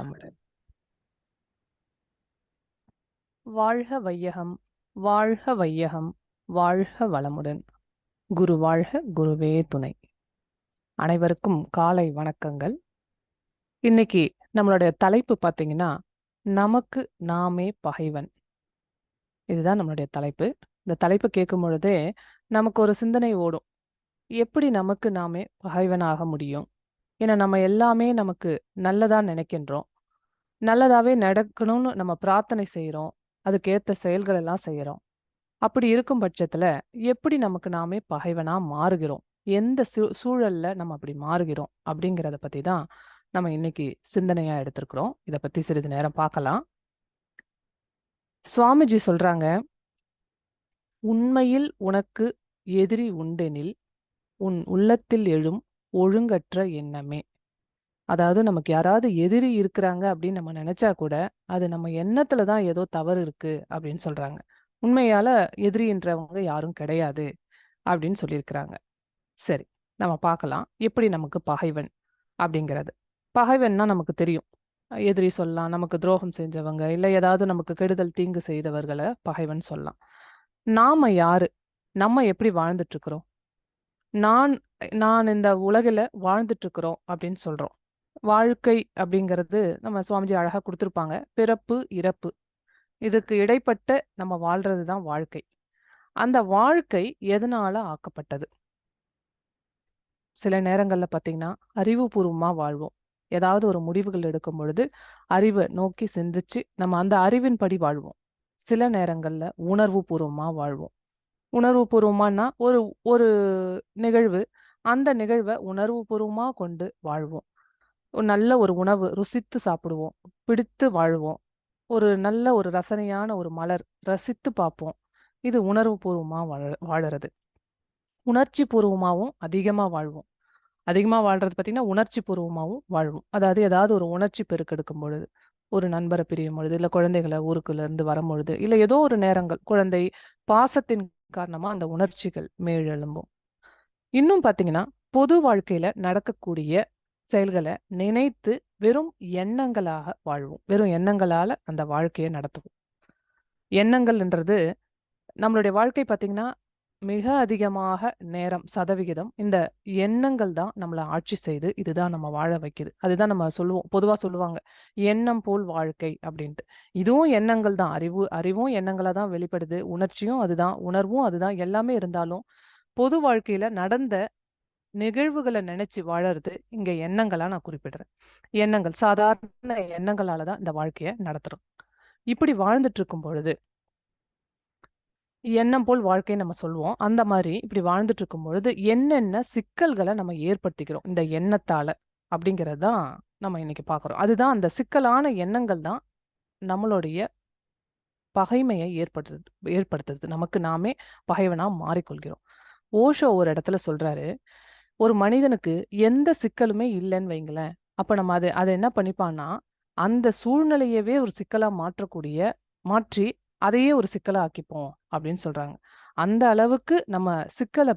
வளமுடன். வாழ்க வையகம், வாழ்க வையகம், வாழ்க வளமுடன். குரு வாழ்க, குருவே துணை. அனைவருக்கும் காலை வணக்கங்கள். இன்னைக்கு நம்மளுடைய தலைப்பு பார்த்தீங்கன்னா, நமக்கு நாமே பகைவன். இதுதான் நம்மளுடைய தலைப்பு. இந்த தலைப்பு கேட்கும் பொழுதே நமக்கு ஒரு சிந்தனை ஓடும். எப்படி நமக்கு நாமே பகைவனாக முடியும்? ஏன்னா நம்ம எல்லாமே நமக்கு நல்லதா நினைக்கின்றோம். நல்லதாவே நடக்கணும்னு நம்ம பிரார்த்தனை செய்கிறோம். அதுக்கேற்ற செயல்கள் எல்லாம் செய்கிறோம். அப்படி இருக்கும் பட்சத்துல எப்படி நமக்கு நாமே பகைவனா மாறுகிறோம்? எந்த சூழல்ல நம்ம அப்படி மாறுகிறோம்? அப்படிங்கிறத பத்தி தான் நம்ம இன்னைக்கு சிந்தனையா எடுத்திருக்கிறோம். இதை பத்தி சிறிது நேரம் பார்க்கலாம். சுவாமிஜி சொல்றாங்க, உண்மையில் உனக்கு எதிரி உண்டெனில் உன் உள்ளத்தில் எழும் ஒழுங்கற்ற எண்ணமே. அதாவது நமக்கு யாராவது எதிரி இருக்கிறாங்க அப்படின்னு நம்ம நினைச்சா கூட அது நம்ம எண்ணத்துல தான் ஏதோ தவறு இருக்கு அப்படின்னு சொல்றாங்க. உண்மையால எதிரின்றவங்க யாரும் கிடையாது அப்படின்னு சொல்லியிருக்கிறாங்க. சரி, நம்ம பார்க்கலாம் எப்படி நமக்கு பகைவன் அப்படிங்கிறது. பகைவன்னா நமக்கு தெரியும். எதிரி சொல்லலாம், நமக்கு துரோகம் செஞ்சவங்க, இல்லை ஏதாவது நமக்கு கெடுதல் தீங்கு செய்தவர்களை பகைவன் சொல்லலாம். நாம யாரு? நம்ம எப்படி வாழ்ந்துட்டு இருக்கிறோம்? நான் நான் இந்த உலகில வாழ்ந்துட்டு இருக்கிறோம் அப்படின்னு சொல்றோம். வாழ்க்கை அப்படிங்கிறது நம்ம சுவாமிஜி அழகா கொடுத்துருப்பாங்க. பிறப்பு, இறப்பு, இதுக்கு இடைப்பட்ட நம்ம வாழ்றது தான் வாழ்க்கை. அந்த வாழ்க்கை எதனால ஆக்கப்பட்டது? சில நேரங்கள்ல பார்த்தீங்கன்னா, அறிவுபூர்வமா வாழ்வோம். ஏதாவது ஒரு முடிவுகள் எடுக்கும் பொழுது அறிவை நோக்கி சிந்திச்சு நம்ம அந்த அறிவின்படி வாழ்வோம். சில நேரங்கள்ல உணர்வு பூர்வமா வாழ்வோம். உணர்வு பூர்வமானா ஒரு ஒரு நிகழ்வு, அந்த நிகழ்வை உணர்வு பூர்வமா கொண்டு வாழ்வோம். ஒரு நல்ல ஒரு உணவு ருசித்து சாப்பிடுவோம், பிடித்து வாழ்வோம். ஒரு நல்ல ஒரு ரசனையான ஒரு மலர் ரசித்து பார்ப்போம். இது உணர்வு பூர்வமா வாழறது. உணர்ச்சி பூர்வமாகவும் அதிகமா வாழ்வோம். அதிகமா வாழ்றது பார்த்தீங்கன்னா, உணர்ச்சி பூர்வமாவும் வாழ்வோம். அதாவது ஏதாவது ஒரு உணர்ச்சி பெருக்கெடுக்கும் பொழுது, ஒரு நண்பரை பிரியும் பொழுது, இல்ல குழந்தைகளை ஊருக்குள்ள இருந்து வரும்பொழுது, இல்ல ஏதோ ஒரு நேரங்கள் குழந்தை பாசத்தின் காரணமா அந்த உணர்ச்சிகள் மேலெழும்பும். இன்னும் பார்த்தீங்கன்னா, பொது வாழ்க்கையில நடக்கக்கூடிய செயல்களை நினைத்து வெறும் எண்ணங்களாக வாழ்வோம். வெறும் எண்ணங்களால அந்த வாழ்க்கையை நடத்துவோம். எண்ணங்கள்ன்றது நம்மளுடைய வாழ்க்கை பார்த்தீங்கன்னா, மிக அதிகமாக நேரம், சதவிகிதம் இந்த எண்ணங்கள் தான் நம்மள ஆட்சி செய்து, இதுதான் நம்ம வாழ வைக்குது. அதுதான் நம்ம சொல்லுவோம். பொதுவா சொல்லுவாங்க, "எண்ணம் போல் வாழ்க்கை" அப்படின்ட்டு. இதுவும் எண்ணங்கள் தான். அறிவும் எண்ணங்களா தான் வெளிப்படுது. உணர்ச்சியும் அதுதான், உணர்வும் அதுதான். எல்லாமே இருந்தாலும், பொது வாழ்க்கையில நடந்த நிகழ்வுகள நினைச்சு வாழறது இங்க எண்ணங்களா நான் குறிப்பிடுறேன். எண்ணங்கள், சாதாரண எண்ணங்களால தான் இந்த வாழ்க்கைய நடத்துறோம். இப்படி வாழ்ந்துட்டு இருக்கும் பொழுது எண்ணம் போல் வாழ்க்கைன்னு நம்ம சொல்லுவோம். அந்த மாரி இப்படி வாழ்ந்துட்டு இருக்கும் பொழுது, என்னென்ன சிக்கல்கள நம்ம ஏற்படுத்திக்கிறோம், இந்த எண்ணத்தால அப்படிங்கிறது தான் நம்ம இன்னைக்கு பார்க்குறோம். அதுதான் அந்த சிக்கலான எண்ணங்கள் தான் நம்மளுடைய பகைமைய ஏற்படுத்துது. நமக்கு நாமே பகைவனா மாறிக்கொள்கிறோம். ஓஷோ ஒரு இடத்துல சொல்றாரு, ஒரு மனிதனுக்கு எந்த சிக்கலுமே இல்லைன்னு வைங்களேன், அப்ப நம்ம அத என்ன பண்ணிப்பான்னா, அந்த சூழ்நிலையவே ஒரு சிக்கலா மாற்றி அதையே ஒரு சிக்கலா ஆக்கிப்போம் அப்படின்னு சொல்றாங்க. அந்த அளவுக்கு நம்ம சிக்கல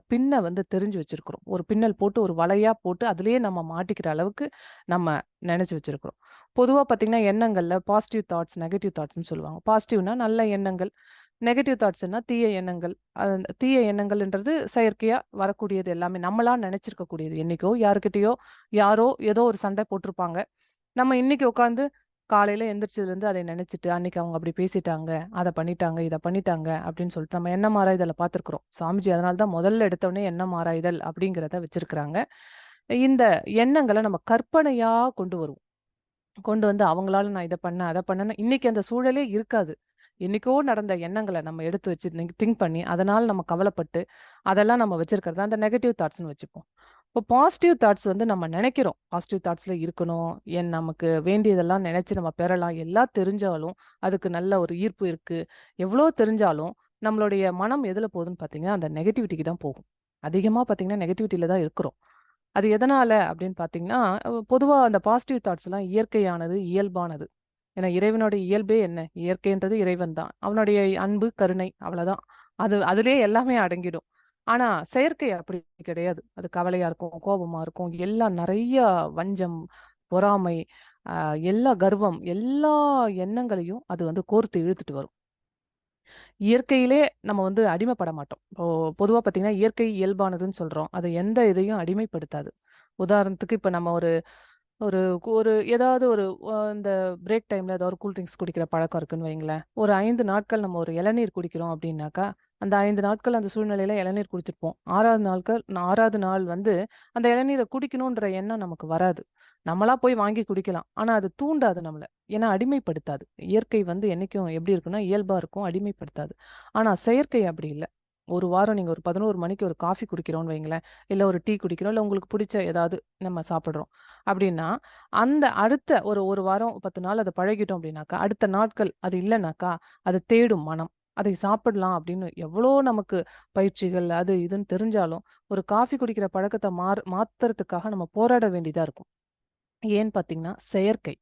தெரிஞ்சு வச்சிருக்கிறோம். ஒரு பின்னல் போட்டு, ஒரு வலையா போட்டு அதிலேயே நம்ம மாட்டிக்கிற அளவுக்கு நம்ம நெனச்சு வச்சிருக்கிறோம். பொதுவா பார்த்தீங்கன்னா, எண்ணங்கள்ல பாசிட்டிவ் தாட்ஸ், நெகட்டிவ் தாட்ஸ்ன்னு சொல்லுவாங்க. பாசிட்டிவ்னா நல்ல எண்ணங்கள், நெகட்டிவ் தாட்ஸ்ன்னா தீய எண்ணங்கள். தீய எண்ணங்கள்ன்றது செயற்கையா வரக்கூடியது எல்லாமே. நம்மளா நெனச்சிருக்கக்கூடியது. என்னைக்கோ யாருக்கிட்டயோ யாரோ ஏதோ ஒரு சண்டை போட்டிருப்பாங்க. நம்ம இன்னைக்கு உட்கார்ந்து காலையில எந்திரிச்சதுலேருந்து அதை நினைச்சுட்டு, அன்னைக்கு அவங்க அப்படி பேசிட்டாங்க, அதை பண்ணிட்டாங்க, இதை பண்ணிட்டாங்க அப்படின்னு சொல்லிட்டு நம்ம எண்ணம் ஆராய்தலை பார்த்துருக்குறோம். சாமிஜி அதனால தான் முதல்ல எடுத்தோடனே எண்ணம் ஆராய்தல் அப்படிங்கிறத வச்சிருக்கிறாங்க. இந்த எண்ணங்களை நம்ம கற்பனையா கொண்டு வருவோம். கொண்டு வந்து அவங்களால நான் இதை பண்ணேன், அதை பண்ணேன்னு இன்னைக்கு அந்த சூழலே இருக்காது. என்னைக்கோ நடந்த எண்ணங்களை நம்ம எடுத்து வச்சு திங்க் பண்ணி அதனால நம்ம கவலைப்பட்டு அதெல்லாம் நம்ம வச்சிருக்கிறது அந்த நெகட்டிவ் தாட்ஸ்னு வச்சுப்போம். இப்போ பாசிட்டிவ் தாட்ஸ் நம்ம நினைக்கிறோம். பாசிட்டிவ் தாட்ஸ்ல இருக்கணும், நமக்கு வேண்டியதெல்லாம் நினைச்சு நம்ம பெறலாம். எல்லாம் தெரிஞ்சாலும் அதுக்கு நல்ல ஒரு ஈர்ப்பு இருக்கு. எவ்வளோ தெரிஞ்சாலும் நம்மளுடைய மனம் எதுல போகுதுன்னு பார்த்தீங்கன்னா, அந்த நெகட்டிவிட்டிக்கு தான் போகும். அதிகமாக பார்த்தீங்கன்னா நெகட்டிவிட்டியில தான் இருக்கிறோம். அது எதனால அப்படின்னு பார்த்தீங்கன்னா, பொதுவா அந்த பாசிட்டிவ் தாட்ஸ்லாம் இயற்கையானது, இயல்பானது. ஏன்னா இறைவனுடைய இயல்பே என்ன? இயற்கைன்றது இறைவன் தான். அவனுடைய அன்பு, கருணை அவ்வளவுதான். அதிலேயே எல்லாமே அடங்கிடும். ஆனா செயற்கை அப்படி கிடையாது. அது கவலையா இருக்கும், கோபமா இருக்கும், எல்லாம் நிறைய வஞ்சம், பொறாமை, எல்லா கர்வம், எல்லா எண்ணங்களையும் அது வந்து கோர்த்து இழுத்துட்டு வரும். இயற்கையிலே நம்ம வந்து அடிமைப்பட மாட்டோம். இப்போ பொதுவா பார்த்தீங்கன்னா, இயற்கை இயல்பானதுன்னு சொல்றோம். அது எந்த இதையும் அடிமைப்படுத்தாது. உதாரணத்துக்கு இப்ப நம்ம ஒரு ஒரு ஒரு ஏதாவது ஒரு இந்த பிரேக் டைம்ல ஏதாவது ஒரு கூல் ட்ரிங்க்ஸ் குடிக்கிற பழக்கம் இருக்குன்னு வைங்களேன். ஒரு 5 நாட்கள் நம்ம ஒரு இளநீர் குடிக்கிறோம் அப்படின்னாக்கா, அந்த 5 நாட்கள் அந்த சூழ்நிலையில இளநீர் குடிச்சிருப்போம். 6வது நாள் வந்து அந்த இளநீரை குடிக்கணுன்ற எண்ணம் நமக்கு வராது. நம்மளா போய் வாங்கி குடிக்கலாம். ஆனா அது தூண்டாது நம்மள. ஏன்னா அடிமைப்படுத்தாது. இயற்கை வந்து என்னைக்கும் எப்படி இருக்குன்னா, இயல்பா இருக்கும். அடிமைப்படுத்தாது. ஆனா செயற்கை அப்படி இல்ல. ஒரு வாரம் நீங்க ஒரு 11 மணிக்கு ஒரு காஃபி குடிக்கிறோம்னு வைங்களேன். இல்ல ஒரு டீ குடிக்கிறோம். இல்ல உங்களுக்கு பிடிச்ச ஏதாவது நம்ம சாப்பிடுறோம். அப்படின்னா, அந்த அடுத்த ஒரு 1 வாரம் 10 நாள் அத பழகிட்டோம் அப்படின்னாக்கா, அடுத்த நாட்கள் அது இல்லனாக்கா, அது தேடும் மனம். அதை சாப்பிடலாம் அப்படின்னு எவ்வளோ நமக்கு பயிற்சிகள் அது இதுன்னு தெரிஞ்சாலும், ஒரு காஃபி குடிக்கிற பழக்கத்த மாத்துறதுக்காக நம்ம போராட வேண்டியதா இருக்கும். ஏன்னு பார்த்தீங்கன்னா, செயற்கை.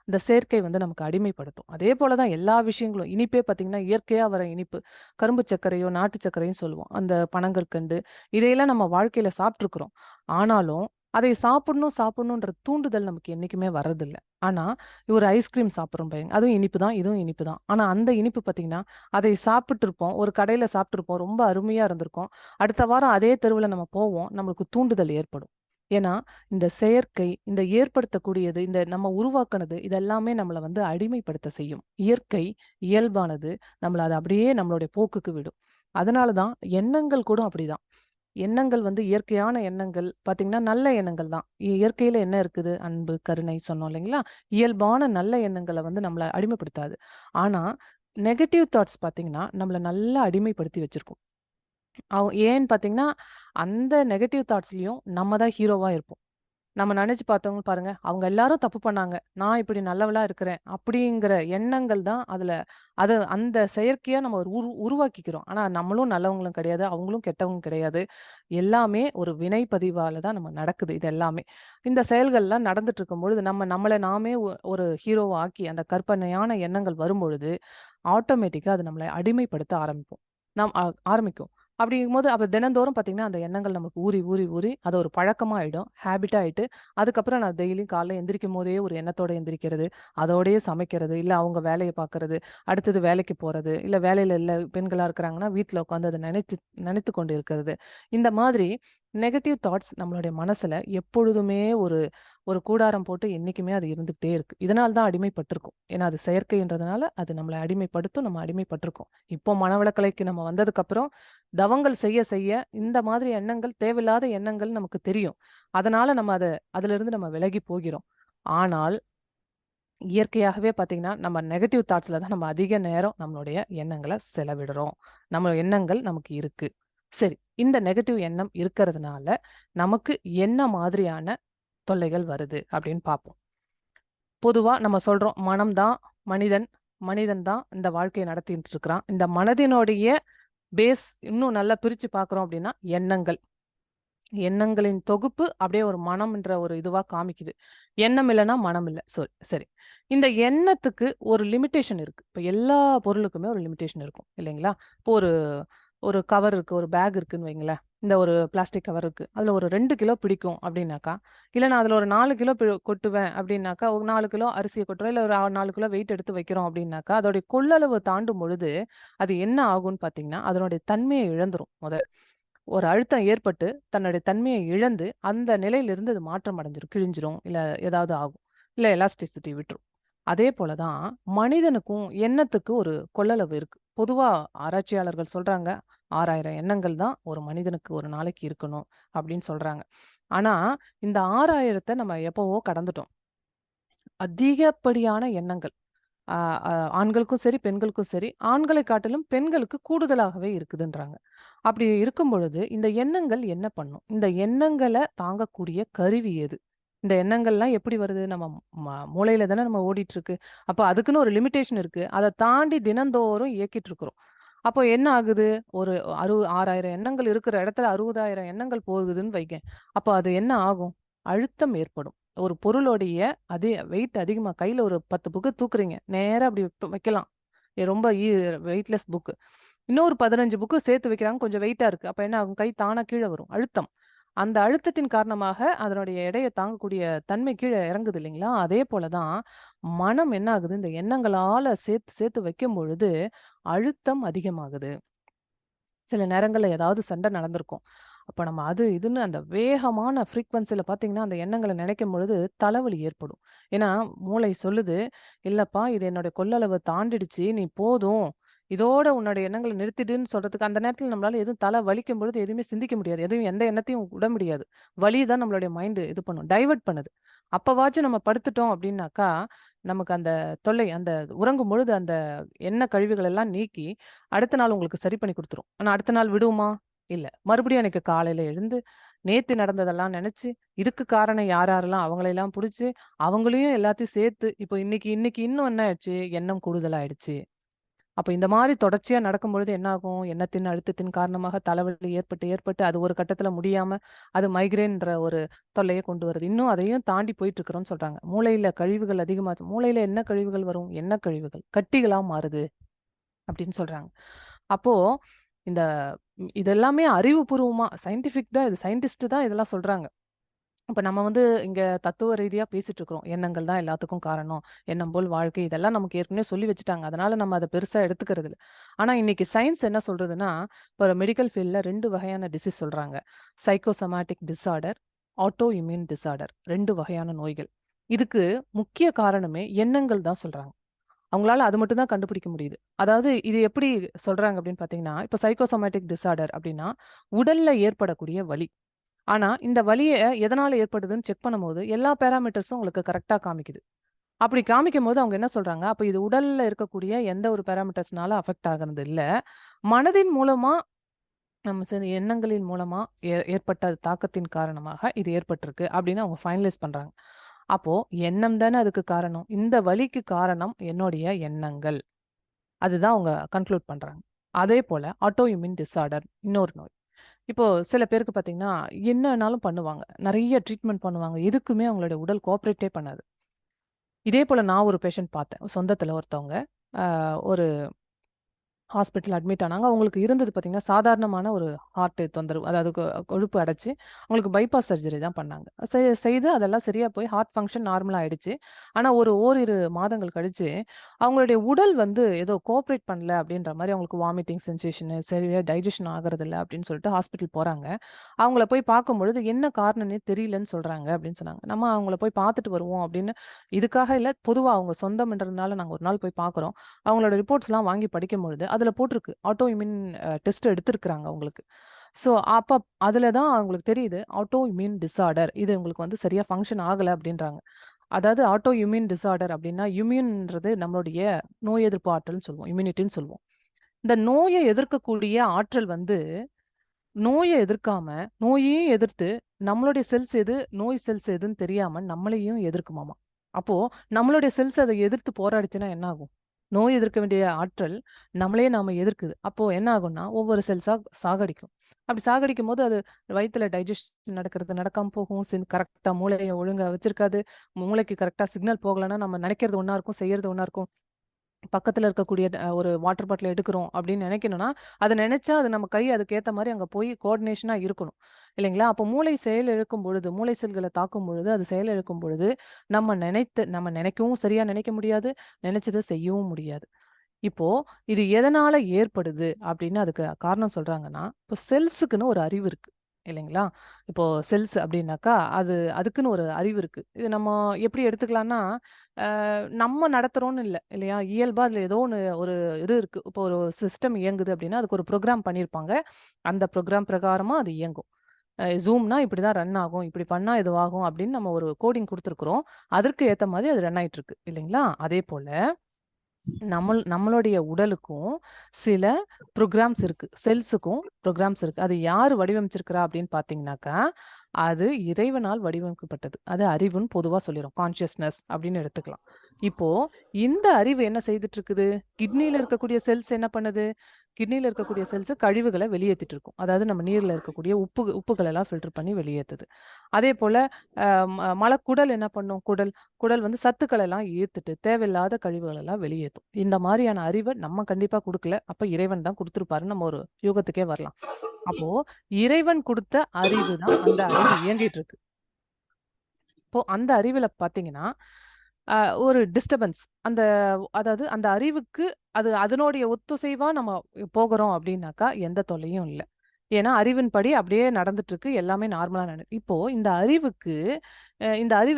இந்த செயற்கை வந்து நமக்கு அடிமைப்படுத்தும். அதே போல தான் எல்லா விஷயங்களும். இனிப்பே பார்த்தீங்கன்னா, இயற்கையா வர இனிப்பு. கரும்பு சர்க்கரையோ, நாட்டு சர்க்கரையும் சொல்லுவோம். அந்த பனங்கற்கண்டு, இதையெல்லாம் நம்ம வாழ்க்கையில சாப்ட்டுருக்குறோம். ஆனாலும், அதை சாப்பிடணும் சாப்பிடணுன்ற தூண்டுதல் நமக்கு என்னைக்குமே வர்றதில்ல. ஆனா, ஒரு ஐஸ்கிரீம் சாப்பிடுறோம் பாருங்க. அதுவும் இனிப்பு தான், இதுவும் இனிப்பு தான். ஆனா, அந்த இனிப்பு பார்த்தீங்கன்னா, அதை சாப்பிட்டுருப்போம். ஒரு கடையில சாப்ட்டுருப்போம். ரொம்ப அருமையா இருந்திருக்கும். அடுத்த வாரம் அதே தெருவுல நம்ம போவோம். நம்மளுக்கு தூண்டுதல் ஏற்படும். ஏன்னா, இந்த செயற்கை, இந்த ஏற்படுத்தக்கூடியது, இந்த நம்ம உருவாக்குனது, இதெல்லாமே நம்மள வந்து அடிமைப்படுத்த செய்யும். இயற்கை, இயல்பானது, நம்மள அத அப்படியே நம்மளுடைய போக்குக்கு விடும். அதனால தான் எண்ணங்கள் கூட அப்படிதான். எண்ணங்கள் வந்து இயற்கையான எண்ணங்கள் பார்த்தீங்கன்னா, நல்ல எண்ணங்கள் தான். இயற்கையில என்ன இருக்குது? அன்பு, கருணை சொன்னோம் இல்லைங்களா? இயல்பான நல்ல எண்ணங்கள வந்து நம்மள அடிமைப்படுத்தாது. ஆனா, நெகட்டிவ் தாட்ஸ் பார்த்தீங்கன்னா, நம்மள நல்லா அடிமைப்படுத்தி வச்சிருக்கும். ஏன்னு பார்த்தீங்கன்னா, அந்த நெகட்டிவ் தாட்ஸ்லயும் நம்ம தான் ஹீரோவா இருப்போம். நம்ம நெனச்சு பார்த்தவங்க பாருங்க, அவங்க எல்லாரும் தப்பு பண்ணாங்க. நான் இப்படி நல்லவளா இருக்கிறேன். அப்படிங்கிற எண்ணங்கள் தான் அந்த செயற்கையா நம்ம ஒரு உருவாக்கிக்கிறோம். ஆனா நம்மளும் நல்லவங்களும் கிடையாது. அவங்களும் கெட்டவங்க கிடையாது. எல்லாமே ஒரு வினை பதிவால தான் நம்ம நடக்குது இது எல்லாமே. இந்த செயல்கள்லாம் நடந்துட்டு இருக்கும்பொழுது, நம்மள நாமே ஒரு ஹீரோவா ஆக்கி அந்த கற்பனையான எண்ணங்கள் வரும்பொழுது, ஆட்டோமேட்டிக்கா அது நம்மள அடிமைப்படுத்த ஆரம்பிப்போம். நம் அ ஆரம்பிக்கும். அப்படிங்கும்போது அப்ப தினந்தோறும் பார்த்தீங்கன்னா, அந்த எண்ணங்கள் நமக்கு ஊறி, ஊறி, ஊறி அது ஒரு பழக்கமா ஆயிடும். ஹேபிட்டா ஆயிட்டு, அதுக்கப்புறம் நான் டெய்லியும் காலைல எந்திரிக்கும்போதே ஒரு எண்ணத்தோட எந்திரிக்கிறது, அதோடயே சமைக்கிறது, இல்ல அவங்க வேலைய பார்க்கறது, அடுத்தது வேலைக்கு போறது, இல்ல வேலையில இல்ல பெண்களா இருக்கிறாங்கன்னா, வீட்ல உட்காந்து அத நினைத்து கொண்டு இருக்கிறது. இந்த மாதிரி நெகட்டிவ் தாட்ஸ் நம்மளுடைய மனசுல எப்பொழுதுமே ஒரு ஒரு கூடாரம் போட்டு என்னைக்குமே அது இருந்துகிட்டே இருக்கு. இதனால தான் அடிமைப்பட்டிருக்கோம். ஏன்னா அது செயற்கைன்றதுனால அது நம்மள அடிமைப்படுத்தும். நம்ம அடிமைப்பட்டிருக்கோம். இப்போ மனவளக்கலைக்கு நம்ம வந்ததுக்கப்புறம் தவங்கள் செய்ய செய்ய இந்த மாதிரி எண்ணங்கள் தேவையில்லாத எண்ணங்கள் நமக்கு தெரியும். அதனால நம்ம அதிலிருந்து நம்ம விலகி போகிறோம். ஆனால் இயற்கையாகவே பார்த்தீங்கன்னா, நம்ம நெகட்டிவ் தாட்ஸ்ல தான் நம்ம அதிக நேரம் நம்மளுடைய எண்ணங்கள செலவிடுறோம். நம்ம எண்ணங்கள் நமக்கு இருக்கு. சரி, இந்த நெகட்டிவ் எண்ணம் இருக்கிறதுனால, நமக்கு என்ன மாதிரியான தொல்லைகள் வருது அப்படின்னு பார்ப்போம். பொதுவா நம்ம சொல்றோம், மனம் தான் மனிதன், மனிதன் தான் இந்த வாழ்க்கைய நடத்திட்டு இருக்கிறான். இந்த மனதினுடைய பேஸ் இன்னும் நல்லா பிரிச்சு பார்க்குறோம் அப்படின்னா, எண்ணங்கள். எண்ணங்களின் தொகுப்பு அப்படியே ஒரு மனம்ன்ற ஒரு இதுவா காமிக்குது. எண்ணம் இல்லன்னா மனம் இல்ல. சரி. இந்த எண்ணத்துக்கு ஒரு லிமிட்டேஷன் இருக்கு. இப்ப எல்லா பொருளுக்குமே ஒரு லிமிட்டேஷன் இருக்கும் இல்லைங்களா? இப்போ ஒரு ஒரு கவர் இருக்கு, ஒரு பேக் இருக்குன்னு வைங்களேன். இந்த ஒரு பிளாஸ்டிக் கவர் இருக்கு. அதுல ஒரு 2 கிலோ பிடிக்கும் அப்படின்னாக்கா, இல்ல நான் அதுல ஒரு 4 கிலோ கொட்டுவேன் அப்படின்னாக்கா, ஒரு 4 கிலோ அரிசிய கொட்டுறோம். இல்ல ஒரு 4 கிலோ வெயிட் எடுத்து வைக்கிறோம் அப்படின்னாக்கா, அதோடைய கொள்ளளவு தாண்டும் பொழுது, அது என்ன ஆகும்ன்னு பார்த்தீங்கன்னா, அதனுடைய தன்மைய இழந்துரும் ஒரு அழுத்தம் ஏற்பட்டு, தன்னுடைய தன்மைய இழந்து, அந்த நிலையிலிருந்து அது மாற்றம் அடைஞ்சிரும். கிழிஞ்சிரும். இல்ல ஏதாவது ஆகும். இல்ல எலாஸ்டிசிட்டி விட்டுரும். அதே போல தான் மனிதனுக்கும் எண்ணத்துக்கு ஒரு கொள்ளளவு இருக்கு. பொதுவா ஆராய்ச்சியாளர்கள் சொல்றாங்க, 6000 எண்ணங்கள் தான் ஒரு மனிதனுக்கு ஒரு நாளைக்கு இருக்கணும் அப்படின்னு சொல்றாங்க. ஆனா, இந்த 6000த்த நம்ம எப்பவோ கடந்துட்டோம். அதிகப்படியான எண்ணங்கள். ஆ, ஆண்களுக்கும் சரி, பெண்களுக்கும் சரி, ஆண்களை காட்டிலும் பெண்களுக்கு கூடுதலாகவே இருக்குதுன்றாங்க. அப்படி இருக்கும் பொழுது, இந்த எண்ணங்கள் என்ன பண்ணும்? இந்த எண்ணங்கள தாங்கக்கூடிய கருவி எது? இந்த எண்ணங்கள்லாம் எப்படி வருது? நம்ம மூளையில தானே நம்ம ஓடிட்டு இருக்கு. அப்ப அதுக்குன்னு ஒரு லிமிட்டேஷன் இருக்கு. அத தாண்டி தினந்தோறும் இயக்கிட்டு இருக்கிறோம். அப்போ என்ன ஆகுது? ஒரு 6000 எண்ணங்கள் இருக்கிற இடத்துல 60,000 எண்ணங்கள் போகுதுன்னு வைங்க. அப்ப அது என்ன ஆகும்? அழுத்தம் ஏற்படும். ஒரு பொருளுடைய வெயிட் அதிகமா கையில ஒரு 10 புக்கு தூக்குறீங்க. நேரா அப்படி வைக்கலாம். ரொம்ப வெயிட்லெஸ் புக். இன்னொரு 15 புக்கு சேர்த்து வைக்கிறாங்க. கொஞ்சம் வெயிட்டா இருக்கு. அப்ப என்ன ஆகும்? கை தானா கீழ வரும். அழுத்தம். அந்த அழுத்தத்தின் காரணமாக அதனுடைய எடையை தாங்கக்கூடிய தன்மை கீழே இறங்குது இல்லைங்களா? அதே போலதான் மனம் என்ன ஆகுது, இந்த எண்ணங்களால சேர்த்து சேர்த்து வைக்கும் பொழுது அழுத்தம் அதிகமாகுது. சில நேரங்கள்ல ஏதாவது சண்டை நடந்திருக்கும். அப்ப நம்ம அது இதுன்னு அந்த வேகமான ஃப்ரீக்வன்சில பார்த்தீங்கன்னா, அந்த எண்ணங்கள நினைக்கும் பொழுது தலைவலி ஏற்படும். ஏன்னா, மூளை சொல்லுது, "இல்லப்பா இது என்னுடைய கொள்ளளவ தாண்டிடுச்சு. நீ போதும். இதோட உன்னுடைய எண்ணங்கள நிறுத்திடுன்னு" சொல்றதுக்கு அந்த நேரத்துல நம்மளால எதுவும் தலை வலிக்கும் பொழுது எதுவுமே சிந்திக்க முடியாது. எதுவும் எந்த எண்ணத்தையும் விட முடியாது. வலி தான் நம்மளுடைய மைண்ட் இது பண்ணும். டைவர்ட் பண்ணுது. அப்பவாச்சும் நம்ம படுத்துட்டோம் அப்டின்னாக்கா, நமக்கு அந்த தொல்லை அந்த உறங்கும் பொழுது அந்த எண்ண கழிவுகள் எல்லாம் நீக்கி, அடுத்த நாள் உங்களுக்கு சரி பண்ணி குடுத்துரும். ஆனா அடுத்த நாள் விடுமா? இல்ல. மறுபடியும் எனக்கு காலையில எழுந்து, நேத்து நடந்ததெல்லாம் நெனச்சு, இதுக்கு காரணம் யார் யாரெல்லாம் அவங்களையெல்லாம் புடிச்சு, அவங்களையும் எல்லாத்தையும் சேர்த்து, இப்போ இன்னைக்கு இன்னைக்கு இன்னும் என்ன ஆயிடுச்சு? எண்ணம் கூடுதலாயிடுச்சு. அப்ப இந்த மாரி தொடர்ச்சியா நடக்கும்பொழுது என்ன ஆகும்? எண்ணத்தின் அழுத்தத்தின் காரணமாக தலைவலி ஏற்பட்டு, ஏற்பட்டு அது ஒரு கட்டத்தில முடியாம, அது மைக்ரேன்ன்ற ஒரு தொல்லைய கொண்டு வருது. இன்னும் அதையும் தாண்டி போயிட்டுருக்கிறோம்னு சொல்றாங்க. மூளையில கழிவுகள் அதிகமாச்சு. மூளையில என்ன கழிவுகள் வரும்? எண்ண கழிவுகள். கட்டிகளா மாறுது அப்படின்னு சொல்றாங்க. அப்போ இந்த இதெல்லாமே அறிவுபூர்வமா சயின்டிஃபிக் தான் இது சயின்டிஸ்ட் தான் இதெல்லாம் சொல்றாங்க. அப்ப நம்ம வந்து இங்க தத்துவ ரீதியா பேசிட்டு இருக்கிறோம். எண்ணங்கள் தான் எல்லாத்துக்கும் காரணம். எண்ணம் போல் வாழ்க்கை இதெல்லாம் நமக்கு ஏற்கனவே சொல்லி வச்சுட்டாங்க. அதனால நம்ம அத பெருசா எடுத்துக்கிறது இல்ல. ஆனா இன்னைக்கு சயின்ஸ் என்ன சொல்றதுன்னா, இப்ப மெடிக்கல் ஃபீல்ட்ல 2 வகையான டிசீஸ் சொல்றாங்க. Psychosomatic disorder, auto immune disorder 2 வகையான நோய்கள். இதுக்கு முக்கிய காரணமே எண்ணங்கள் தான் சொல்றாங்க. அவங்களால அது மட்டும் தான் கண்டுபிடிக்க முடியுது. அதாவது இது எப்படி சொல்றாங்க அப்படின்னு பார்த்தீங்கன்னா, இப்ப சைக்கோசோமேட்டிக் டிஸார்டர் அப்படின்னா, உடல்ல ஏற்படக்கூடிய வலி. ஆனா, இந்த வலிய எதனால ஏற்படுதுன்னு செக் பண்ணும்போது, எல்லா பாராமீட்டர்ஸும் உங்களுக்கு கரெக்ட்டா காமிக்குது. அப்படி காமிக்கும்போது அவங்க என்ன சொல்றாங்க, அப்ப இது உடல்ல இருக்கக்கூடிய எந்த ஒரு பாராமீட்டர்ஸ்னால அஃபெக்ட் ஆகுறது இல்ல. மனதின் மூலமா நம்ம சில எண்ணங்களின் மூலமா ஏற்பட்ட தாக்கத்தின் காரணமாக இது ஏற்பட்டிருக்கு அப்படின்னு அவங்க ஃபைனலைஸ் பண்றாங்க. அப்போ எண்ணம் தானே அதுக்கு காரணம். இந்த வலிக்கு காரணம் என்னுடைய எண்ணங்கள். அதுதான் அவங்க கன்க்ளூட் பண்றாங்க. அதே போல ஆட்டோ இம்யூன் டிஸார்டர் இன்னொரு நோய். இப்போ சில பேருக்கு பார்த்தீங்கன்னா, என்னன்னாலும் பண்ணுவாங்க. நெறைய ட்ரீட்மெண்ட் பண்ணுவாங்க. எதுக்குமே அவங்களுடைய உடல் கோஆப்பரேட்டே பண்ணாது. இதே போல நான் ஒரு பேஷண்ட் பார்த்தேன். சொந்தத்தில ஒருத்தவங்க. அ ஒரு ஹாஸ்பிட்டல் அட்மிட் ஆனாங்க. அவங்களுக்கு இருந்தது பார்த்தீங்கன்னா, சாதாரணமான ஒரு ஹார்ட் தொந்தரவு. அதாவது கொழுப்பு அடைச்சு, அவங்களுக்கு பைபாஸ் சர்ஜரி தான் பண்ணாங்க. செய்து அதெல்லாம் சரியா போய் ஹார்ட் ஃபங்ஷன் நார்மலா ஆயிடுச்சு. ஆனா ஒரு ஓரிரு மாதங்கள் கழிச்சு, அவங்களுடைய உடல் வந்து ஏதோ கோஆப்பரேட் பண்ணல அப்படின்ற மாரி அவங்களுக்கு வாமிட்டிங் சென்சேஷனு, சரியா டைஜஷன் ஆகுறதில்ல அப்படின்னு சொல்லிட்டு ஹாஸ்பிட்டல் போறாங்க. அவங்கள போய் பார்க்கும்பொழுது, என்ன காரணம்னே தெரியலன்னு சொல்றாங்க அப்படின்னு சொன்னாங்க. நம்ம அவங்கள போய் பார்த்துட்டு வருவோம் அப்படின்னு, இதுக்காக இல்ல, பொதுவா அவங்க சொந்தம்ன்றதுனால நாங்க ஒரு நாள் போய் பார்க்குறோம். அவங்களோட ரிப்போர்ட்ஸ்லாம் வாங்கி படிக்கும்பொழுது, அதில போட்டிருக்கு. ஆட்டோ இம்யூன் டெஸ்ட் எடுத்திருக்கிறாங்க அவங்களுக்கு. ஸோ, அப்ப அதில தான் அவங்களுக்கு தெரியுது. Auto immune disorder. இது உங்களுக்கு வந்து சரியா ஃபங்ஷன் ஆகல அப்டின்றாங்க. அதாவது ஆட்டோ இம்யூன் டிஸார்டர் அப்டின்னா, இம்யூன்ன்றது நம்மளுடைய நோய் எதிர்ப்பு ஆற்றல்னு சொல்லுவோம். இம்யூனிட்டின்னு சொல்லுவோம். இந்த நோய எதிர்க்கக்கூடிய ஆற்றல் வந்து, நோய எதிர்க்காம, நோயையும் எதிர்த்து நம்மளுடைய செல்ஸ் எது, நோய் செல்ஸ் எதுன்னு தெரியாம நம்மளையும் எதிர்க்குமாமா. அப்போ நம்மளுடைய செல்ஸ் அத எதிர்த்து போராடிச்சுன்னா என்ன ஆகும்? நோய் எதிர்க்க வேண்டிய ஆற்றல் நம்மளையே நாம எதிர்க்குது. அப்போ என்ன ஆகும்னா, ஒவ்வொரு செல்ஸா சாகடிக்கும். அப்படி சாகடிக்கும்போது அது வயித்துல டைஜெஸ்ஷன் நடக்கிறது நடக்காம போகும். கரெக்ட்டா மூளைய ஒழுங்கா வச்சிருக்காது. மூளைக்கு கரெக்ட்டா சிக்னல் போகலன்னா, நம்ம நெனைக்கிறது ஒண்ணா இருக்கும், செய்யறது ஒண்ணா இருக்கும். பக்கத்துல இருக்கக்கூடிய ஒரு வாட்டர் பாட்டில் எடுக்கிறோம் அப்படின்னு நினைக்கணும்னா, அத நினைச்சா அது நம்ம கை அதுக்கேத்த மாரி அங்க போய் கோஆர்டினேஷனா இருக்கணும். இல்லைங்களா? அப்போ மூளை செயலிழக்கும் பொழுது, மூளை செல்கள தாக்கும் பொழுது, அது செயலிழக்கும் பொழுது, நம்ம நினைக்கவும் சரியா நினைக்க முடியாது. நினைச்சத செய்யவும் முடியாது. இப்போ இது எதனால ஏற்படுது அப்படின்னு அதுக்கு காரணம் சொல்றாங்கன்னா, இப்போ செல்ஸுக்குன்னு ஒரு அறிவு இருக்கு. இல்லைங்களா? இப்போ செல்ஸ் அப்படின்னாக்கா, அதுக்குன்னு ஒரு அறிவு இருக்கு. இது நம்ம எப்படி எடுத்துக்கலாம்னா, நம்ம நடத்துறோம்னு இல்ல, இல்லையா? இயல்பா அதுல ஏதோ ஒண்ணு ஒரு இது இருக்கு. இப்போ ஒரு சிஸ்டம் இயங்குது அப்படின்னா, அதுக்கு ஒரு ப்ரோகிராம் பண்ணியிருப்பாங்க. அந்த ப்ரோகிராம் பிரகாரமா அது இயங்கும். Zoomனா இப்படிதான் ரன் ஆகும். இப்படி பண்ணா இதுவாகும் அப்படின்னு நம்ம ஒரு கோடிங் குடுத்துருக்குறோம். அதற்கு ஏத்த மாதிரி அது ரன் ஆயிட்டு இருக்கு. இல்லைங்களா? அதேபோல நம்மளுடைய உடலுக்கும் சில ப்ரோகிராம்ஸ் இருக்கு. செல்ஸுக்கும் ப்ரோகிராம்ஸ் இருக்கு. அது யாரு வடிவமைச்சிருக்கிறா அப்படின்னு பார்த்தீங்கன்னாக்கா, அது இறைவனால் வடிவமைக்கப்பட்டது. அது அறிவுன்னு பொதுவா சொல்லிரும். கான்ஷியஸ்னஸ் அப்படின்னு எடுத்துக்கலாம். இப்போ இந்த அறிவு என்ன செய்துட்டு இருக்குது? கிட்னில இருக்கக்கூடிய செல்ஸ் என்ன பண்ணுது? கிட்னில இருக்கக்கூடிய செல்ஸ் கழிவுகள வெளியேத்திட்டு இருக்கும். அதாவது நம்ம நீர்ல இருக்கக்கூடிய உப்புகள் எல்லாம் ஃபில்டர் பண்ணி வெளியேத்துது. அதேபோல மலக்குடல் என்ன பண்ணும்? குடல் வந்து சத்துக்கள் எல்லாம் ஈர்த்துட்டு தேவையில்லாத கழிவுகள் எல்லாம் வெளியேத்தும். இந்த மாரியான அறிவ நம்ம கண்டிப்பா குடுக்கல. அப்ப இறைவன் தான் குடுத்திருப்பாருன்னு நம்ம ஒரு யூகத்துக்கே வரலாம். அப்போ இறைவன் குடுத்த அறிவு தான் அந்த அறிவு இயங்கிட்டு இருக்கு. இப்போ அந்த அறிவுல பார்த்தீங்கன்னா, அ ஒரு டிஸ்டர்பன்ஸ் அதாவது அந்த அறிவுக்கு அதனுடைய ஒத்திசைவா நம்ம போகுறோம் அப்டின்னாக்கா, எந்த தொல்லையும் இல்ல. ஏன்னா, அறிவின்படி அப்படியே நடந்துட்டு இருக்கு. எல்லாமே நார்மலா இப்போ இந்த அறிவுக்கு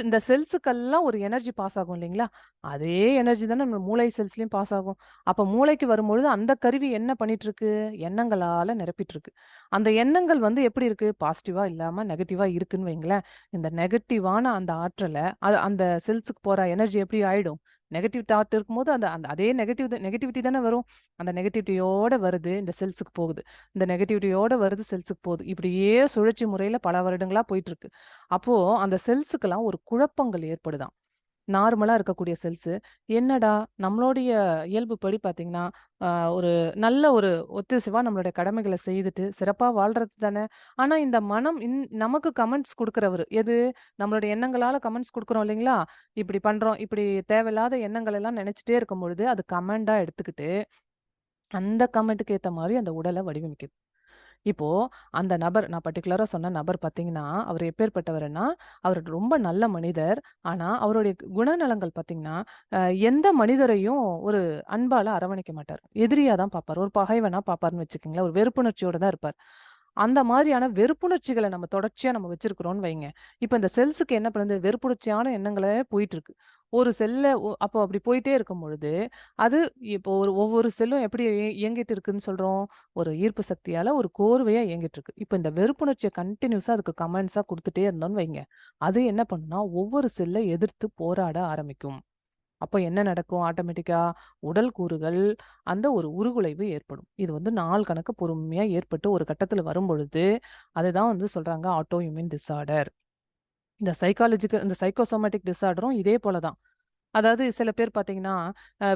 இந்த செல்ஸுக்கெல்லாம் ஒரு எனர்ஜி பாஸ் ஆகும் இல்லைங்களா? அதே எனர்ஜி தானே நம்ம மூளை செல்ஸ்லயும் பாஸ் ஆகும். அப்ப மூளைக்கு வரும்பொழுது அந்த கருவி என்ன பண்ணிட்டு இருக்கு? எண்ணங்களால நிரப்பிட்டு இருக்கு. அந்த எண்ணங்கள் வந்து எப்படி இருக்கு? பாசிட்டிவா இல்லாம நெகட்டிவா இருக்குன்னு வைங்களேன். இந்த நெகட்டிவான அந்த ஆற்றல அந்த செல்ஸுக்கு போற எனர்ஜி எப்படி ஆயிடும்? நெகட்டிவ் தாட் இருக்கும்போது அந்த அந்த அதே நெகட்டிவிட்டி தானே வரும். அந்த நெகட்டிவிட்டியோட வருது இந்த செல்ஸுக்கு போகுது. இந்த நெகட்டிவிட்டியோட வருது செல்ஸுக்கு போகுது. இப்படியே சுழற்சி முறையில பல வருடங்களா போயிட்டு இருக்கு. அப்போ அந்த செல்ஸுக்கெல்லாம் ஒரு குழப்பங்கள் ஏற்படுதாம். நார்மலா இருக்கக்கூடிய செல்ஸு, என்னடா நம்மளுடைய இயல்புப்படி பார்த்தீங்கன்னா, அ ஒரு நல்ல ஒரு ஒத்திசைவா நம்மளுடைய கடமைகள செய்துட்டு சிறப்பா வாழ்றது தானே! ஆனா இந்த மனம் நமக்கு கமெண்ட்ஸ் குடுக்குறவரு. எது? நம்மளுடைய எண்ணங்களால கமெண்ட்ஸ் குடுக்குறோம் இல்லைங்களா? இப்படி பண்றோம். இப்படி தேவையில்லாத எண்ணங்கள் எல்லாம் நெனச்சுட்டே இருக்கும்பொழுது, அது கமெண்டா எடுத்துக்கிட்டு, அந்த கமெண்ட்டுக்கு ஏத்த மாரி அந்த உடல வடிவமைக்குது. இப்போ அந்த நபர் நான் பர்ட்டிகுலரா சொன்ன நபர் பார்த்தீங்கன்னா, அவர் எப்பேர்ப்பட்டவருன்னா, அவரு ரொம்ப நல்ல மனிதர். ஆனா, அவருடைய குணநலங்கள் பார்த்தீங்கன்னா, அ எந்த மனிதரையும் ஒரு அன்பால அரவணைக்க மாட்டாரு. எதிரியா தான் பார்ப்பாரு. ஒரு பகைவனா பார்ப்பாருன்னு வச்சுக்கங்களேன். ஒரு வெறுப்புணர்ச்சியோட தான் இருப்பார். அந்த மாதிரியான வெறுப்புணர்ச்சிகள நம்ம தொடர்ச்சியா நம்ம வச்சிருக்கிறோம்னு வைங்க. இப்ப இந்த செல்ஸ்க்கு என்ன பண்ணுது? வெறுப்புணர்ச்சியான எண்ணங்களே போயிட்டுருக்கு. ஒரு செல்ல அப்போ அப்படி போயிட்டே இருக்கும் பொழுது, அது இப்போ ஒவ்வொரு செல்லும் எப்படி இயங்கிட்டு இருக்குன்னு சொல்றோம்? ஒரு ஈர்ப்பு சக்தியால ஒரு கோர்வையா இயங்கிட்டு இருக்கு. இப்ப இந்த வெறுப்புணர்ச்சிய கன்டினியூஸா அதுக்கு கமெண்ட்ஸா குடுத்துட்டே இருந்தோம்னு வைங்க. அது என்ன பண்ணும்னா, ஒவ்வொரு செல்ல எதிர்த்து போராட ஆரம்பிக்கும். அப்ப என்ன நடக்கும் ஆட்டோமேட்டிக்கா? உடல் கூறுகள் அந்த ஒரு உருகுலைவு ஏற்படும். இது வந்து நாள் கணக்கு பொறுமையா ஏற்பட்டு ஒரு கட்டத்துல வரும்பொழுது, அதுதான் வந்து சொல்றாங்க ஆட்டோ இம்யூன் டிஸார்டர். இந்த சைக்கோசோமேட்டிக் டிஸார்டரும் இதே போல தான். அதாவது சில பேர் பார்த்தீங்கன்னா,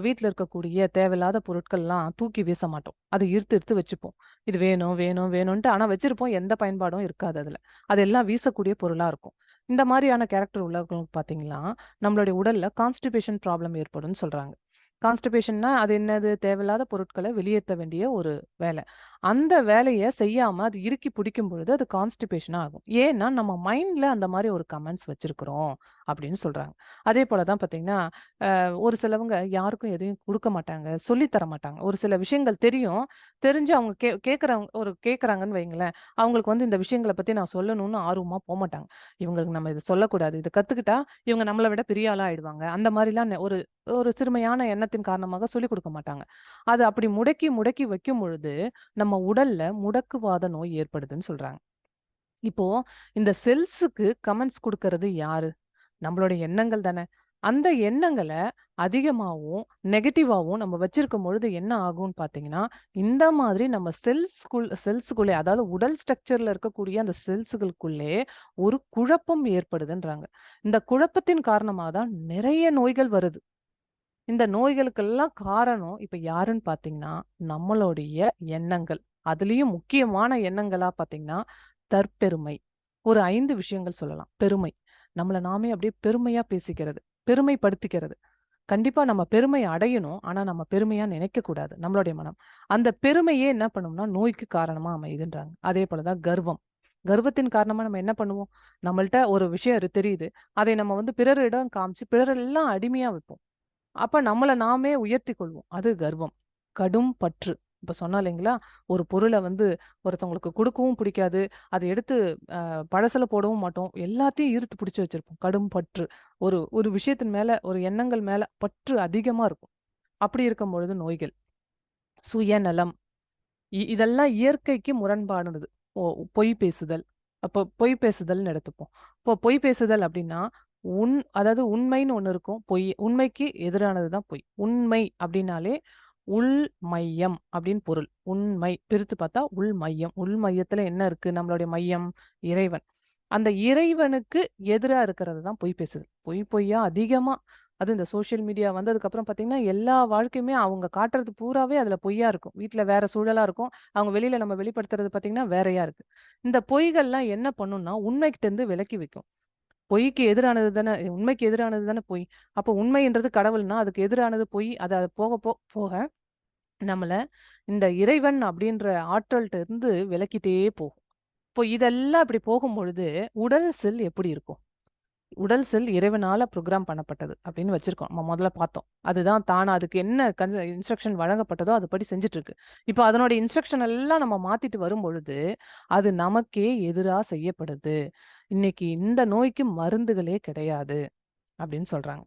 வீட்ல இருக்கக்கூடிய தேவையில்லாத பொருட்கள்லாம் தூக்கி வீச மாட்டோம். அத இழுத்து இழுத்து வச்சுப்போம். இது வேணும், வேணும், வேணுன்ட்டு ஆனா வச்சிருப்போம். எந்த பயன்பாடும் இருக்காது அதுல. அதெல்லாம் வீசக்கூடிய பொருளா இருக்கும். இந்த மாரியான கேரக்டர் உள்ளவங்களுக்கு பார்த்தீங்கன்னா, நம்மளுடைய உடல்ல கான்ஸ்டிபேஷன் ப்ராப்ளம் ஏற்படும்னு சொல்றாங்க. கான்ஸ்டிபேஷன்னா அது என்னது? தேவையில்லாத பொருட்கள வெளியேத்த வேண்டிய ஒரு வேல. அந்த வேலைய செய்யாம அது இறுக்கி பிடிக்கும் பொழுது அது கான்ஸ்டிபேஷனா ஆகும். ஏன்னா, நம்ம மைண்ட்ல அந்த மாரி ஒரு கமெண்ட்ஸ் வச்சிருக்கிறோம் அப்படின்னு சொல்றாங்க. அதே போல தான் பார்த்தீங்கன்னா, ஒரு சிலவங்க யாருக்கும் எதையும் குடுக்க மாட்டாங்க. சொல்லி தர மாட்டாங்க. ஒரு சில விஷயங்கள் தெரியும். தெரிஞ்சு அவங்க கேட்கறாங்கன்னு வைங்களேன், அவங்களுக்கு வந்து இந்த விஷயங்கள பத்தி நான் சொல்லணும்னு ஆர்வமா போமாட்டாங்க. இவங்களுக்கு நம்ம இத சொல்லக்கூடாது. இத கத்துக்கிட்டா இவங்க நம்மள விட பெரிய ஆளா ஆயிடுவாங்க. அந்த மாரிலாம் ஒரு ஒரு சிறுமையான எண்ணத்தின் காரணமாக சொல்லிக் குடுக்க மாட்டாங்க. அது அப்படி முடக்கி, முடக்கி வைக்கும் பொழுது, நம்ம உடல்ல முடக்குவாத நோய் ஏற்படுதுன்னு சொல்றாங்க. இப்போ இந்த செல்ஸுக்கு கமெண்ட்ஸ் குடுக்கறது யாரு? நம்மளுடைய எண்ணங்கள் தானே! அந்த எண்ணங்கள அதிகமாவும், நெகட்டிவாவும் நம்ம வச்சிருக்கும் பொழுது என்ன ஆகும்ன்னு பார்த்தீங்கன்னா, இந்த மாதிரி நம்ம செல்ஸ்க்குள்ளே அதாவது உடல் ஸ்ட்ரக்சர்ல இருக்கக்கூடிய அந்த செல்ஸ்களுக்குள்ளே ஒரு குழப்பம் ஏற்படுதுன்றாங்க. இந்த குழப்பத்தின் காரணமா தான் நெறைய நோய்கள் வருது. இந்த நோய்களுக்கெல்லாம் காரணம் இப்ப யாருன்னு பார்த்தீங்கன்னா, நம்மளுடைய எண்ணங்கள். அதுலயும் முக்கியமான எண்ணங்களா பார்த்தீங்கன்னா, தற்பெருமை. ஒரு 5 விஷயங்கள் சொல்லலாம். பெருமை. நம்மள நாமே அப்படியே பெருமையா பேசிக்கிறது. பெருமைப்படுத்திக்கிறது. கண்டிப்பா நம்ம பெருமை அடையணும். ஆனா நம்ம பெருமையா நினைக்கக்கூடாது. நம்மளுடைய மனம். அந்த பெருமையே என்ன பண்ணும்னா, நோய்க்கு காரணமா அமையுதுன்றாங்க. அதே போல தான் கர்வம். கர்வத்தின் காரணமா நம்ம என்ன பண்ணுவோம்? நம்மள்ட்ட ஒரு விஷயம் தெரியுது. அதை நம்ம வந்து பிறரிடம் காமிச்சு பிறரெல்லாம் அடிமையா வைப்போம். அப்ப நம்மள நாமே உயர்த்திக் கொள்வோம். அது கர்வம். கடும் பற்று. இப்ப சொன்னேன் இல்லைங்களா? ஒரு பொருள வந்து ஒருத்தவங்களுக்கு குடுக்கவும் பிடிக்காது. அத எடுத்து பழசுல போடவும் மாட்டோம். எல்லாத்தையும் ஈர்த்து பிடிச்சு வச்சிருப்போம். கடும் பற்று. ஒரு ஒரு விஷயத்தின் மேல, ஒரு எண்ணங்கள் மேல பற்று அதிகமா இருக்கும். அப்படி இருக்கும் பொழுது நோய்கள். சுயநலம். இதெல்லாம் இயற்கைக்கு முரண்பானது. ஓ பொய் பேசுதல். அப்போ பொய் பேசுதல்னு எடுத்துப்போம். இப்போ பொய் பேசுதல் அப்டின்னா, அதாவது உண்மைன்னு ஒண்ணு இருக்கும். உண்மைக்கு எதிரானது தான் பொய். உண்மை அப்டின்னாலே, உள் மையம் அப்டின்னு பொருள். உண்மை பிரித்து பார்த்தா உள் மையம். உள் மையத்துல என்ன இருக்கு? நம்மளுடைய மையம் இறைவன். அந்த இறைவனுக்கு எதிரா இருக்கிறது தான் பொய் பேசுதல். பொய்யா அதிகமா அது இந்த சோஷியல் மீடியா வந்ததுக்கப்புறம் பார்த்தீங்கன்னா, எல்லா வாழ்க்கையுமே அவங்க காட்டுறது பூராவே அதுல பொய்யா இருக்கும். வீட்ல வேற சூழலா இருக்கும். அவங்க வெளியில நம்ம வெளிப்படுத்துறது பார்த்தீங்கன்னா, வேறயா இருக்கு. இந்த பொய்கள்லாம் என்ன பண்ணும்னா, உண்மைகிட்டருந்து விலக்கி வைக்கும். பொய்க்கு எதிரானது தானே உண்மைக்கு எதிரானது தானே பொய். அப்போ உண்மைன்றது கடவுள்னா, அதுக்கு எதிரானது பொய். அது போக போக நம்மள இந்த இறைவன் அப்படின்ற ஆற்றல்ட்ட இருந்து விலக்கிட்டே போகும். இப்போ இதெல்லாம் இப்படி போகும்பொழுது, உடல் செல் எப்படி இருக்கும்? உடல் செல் இறைவனால புரோகிராம் பண்ணப்பட்டது அப்படின்னு வச்சிருக்கோம். நம்ம முதல்ல பார்த்தோம். அதுதான் தானா அதுக்கு என்ன இன்ஸ்ட்ரக்ஷன் வழங்கப்பட்டதோ அதுபடி செஞ்சுட்டு இருக்கு. இப்போ அதனோட இன்ஸ்ட்ரக்ஷன் எல்லாம் நம்ம மாத்திட்டு வரும்பொழுது, அது நமக்கே எதிரா செய்யப்படுது. இன்னைக்கு இந்த நோய்க்கு மருந்துகளே கிடையாது அப்படின்னு சொல்றாங்க.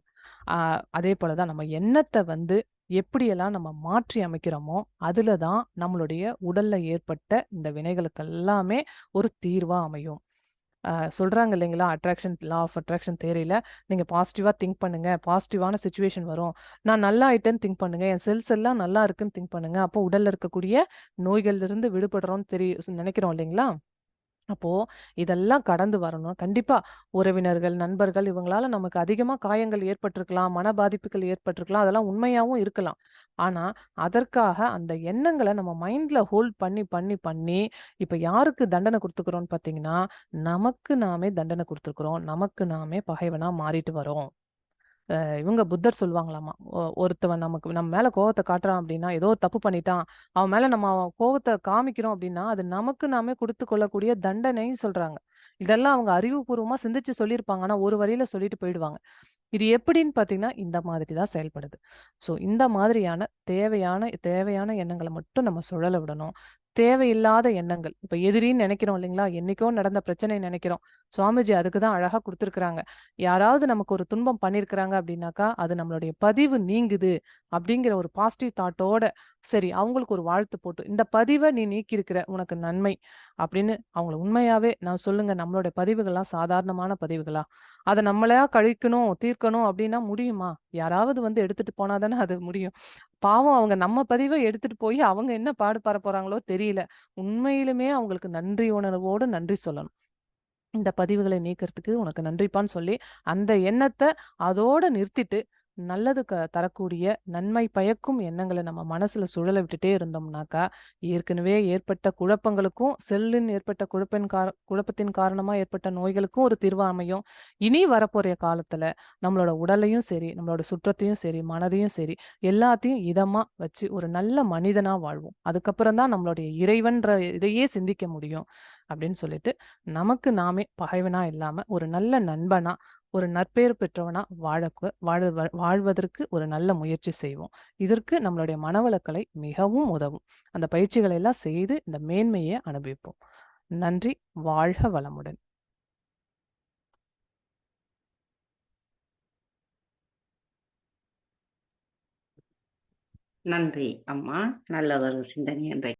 ஆ அதே போல தான் நம்ம எண்ணத்த வந்து எப்படியெல்லாம் நம்ம மாற்றி அமைக்கிறோமோ, அதுல தான் நம்மளுடைய உடல்ல ஏற்பட்ட இந்த வினைகளுக்கு எல்லாமே ஒரு தீர்வா அமையும். சொல்றாங்க இல்லைங்களா? லா ஆஃப் அட்ராக்ஷன் தியரில நீங்க பாசிட்டிவா திங்க் பண்ணுங்க. பாசிட்டிவான சிச்சுவேஷன் வரும். நான் நல்லா ஆயிட்டேன்னு திங்க் பண்ணுங்க. என் செல்ஸ் எல்லாம் நல்லா இருக்குன்னு திங்க் பண்ணுங்க. அப்போ உடல்ல இருக்கக்கூடிய நோய்கள்ல இருந்து விடுபடுறோம்னு நெனைக்கிறோம் இல்லைங்களா? அப்போ இதெல்லாம் கடந்து வரணும். கண்டிப்பா உறவினர்கள், நண்பர்கள் இவங்களால நமக்கு அதிகமா காயங்கள் ஏற்பட்டிருக்கலாம், மன பாதிப்புகள் ஏற்பட்டிருக்கலாம். அதெல்லாம் உண்மையாவும் இருக்கலாம். ஆனா, அதற்காக அந்த எண்ணங்கள நம்ம மைண்ட்ல ஹோல்ட் பண்ணி, இப்ப யாருக்கு தண்டனை குடுத்துக்கிறோம்னு பார்த்தீங்கன்னா, நமக்கு நாமே தண்டனை குடுத்துருக்கிறோம். நமக்கு நாமே பகைவனா மாறிட்டு வரோம். இவங்க புத்தர் சொல்லுவாங்களாமா. ஒருத்தவன் நம்ம மேல கோவத்த காட்டுறான் அப்படின்னா, ஏதோ ஒரு தப்பு பண்ணிட்டான். அவன் மேல நம்ம கோவத்த காமிக்கிறோம் அப்படின்னா, அது நமக்கு நாமே குடுத்துக் கொள்ளக்கூடிய தண்டனைன்னு சொல்றாங்க. இதெல்லாம் அவங்க அறிவுபூர்வமா சிந்திச்சு சொல்லியிருப்பாங்க. ஆனா, ஒரு வரியில சொல்லிட்டு போயிடுவாங்க. இது எப்படின்னு பார்த்தீங்கன்னா, இந்த மாதிரி தான் செயல்படுது. இந்த மாதிரியான தேவையான தேவையான எண்ணங்கள மட்டும் நம்ம சுழல விடணும். தேவையில்லாத எண்ணங்கள், இப்ப எதிரின்னு நெனைக்கிறோம் இல்லைங்களா? என்னைக்கோ நடந்த பிரச்சனைய நெனைக்கிறோம். சுவாமிஜி அதுக்கு தான் அழகா குடுத்துருக்காங்க. யாராவது நமக்கு ஒரு துன்பம் பண்ணியிருக்கிறாங்க அப்படின்னாக்கா, அது நம்மளுடைய பதிவு நீங்குது அப்படிங்கிற ஒரு பாசிட்டிவ் தாட்டோட, சரி அவங்களுக்கு ஒரு வாழ்த்து போட்டு, இந்த பதிவ நீ நீக்கியிருக்கிற, உனக்கு நன்மை அப்படின்னு அவங்கள உண்மையாவே நான் சொல்லுங்க நம்மளோட பதிவுகள்லாம் சாதாரணமான பதிவுகளா? அத நம்மளா கழிக்கணும், தீர்க்கணும் அப்டின்னா முடியுமா? யாராவது வந்து எடுத்துட்டு போனா தானே அது முடியும். பாவம் அவங்க நம்ம பதிவ எடுத்துட்டு போய் அவங்க என்ன பாடு போறாங்களோ தெரியல. உண்மையிலுமே அவங்களுக்கு நன்றி உணர்வோடு நன்றி சொல்லணும். இந்த பதிவுகளை நீக்கிறதுக்கு உனக்கு நன்றிப்பான்னு சொல்லி, அந்த எண்ணத்த அதோட நிறுத்திட்டு, நல்லது தரக்கூடிய நன்மை பயக்கும் எண்ணங்கள நம்ம மனசுல சுழல விட்டுட்டே இருந்தோம்னாக்கா, ஏற்கனவே ஏற்பட்ட குழப்பங்களுக்கும், செல்லின் ஏற்பட்ட குழப்பத்தின் காரணமா ஏற்பட்ட நோய்களுக்கும் ஒரு தீர்வு அமையும். இனி வரப்போற காலத்துல நம்மளோட உடலையும் சரி, நம்மளோட சுற்றத்தையும் சரி, மனதையும் சரி, எல்லாத்தையும் இதமா வச்சு ஒரு நல்ல மனிதனா வாழ்வோம். அதுக்கப்புறம் தான் நம்மளுடைய இறைவன்ற இதையே சிந்திக்க முடியும். அப்படின்னு சொல்லிட்டு நமக்கு நாமே பகைவனா இல்லாம, ஒரு நல்ல நண்பனா, ஒரு நற்பெயர் பெற்றவனா வாழ்வதற்கு ஒரு நல்ல முயற்சி செய்வோம். இதற்கு நம்மளுடைய மனவளக்கலை மிகவும் உதவும். அந்த பயிற்சிகளை எல்லாம் செய்து இந்த மேன்மையை அனுபவிப்போம். நன்றி. வாழ்க வளமுடன். நன்றி அம்மா. நல்ல ஒரு சிந்தனை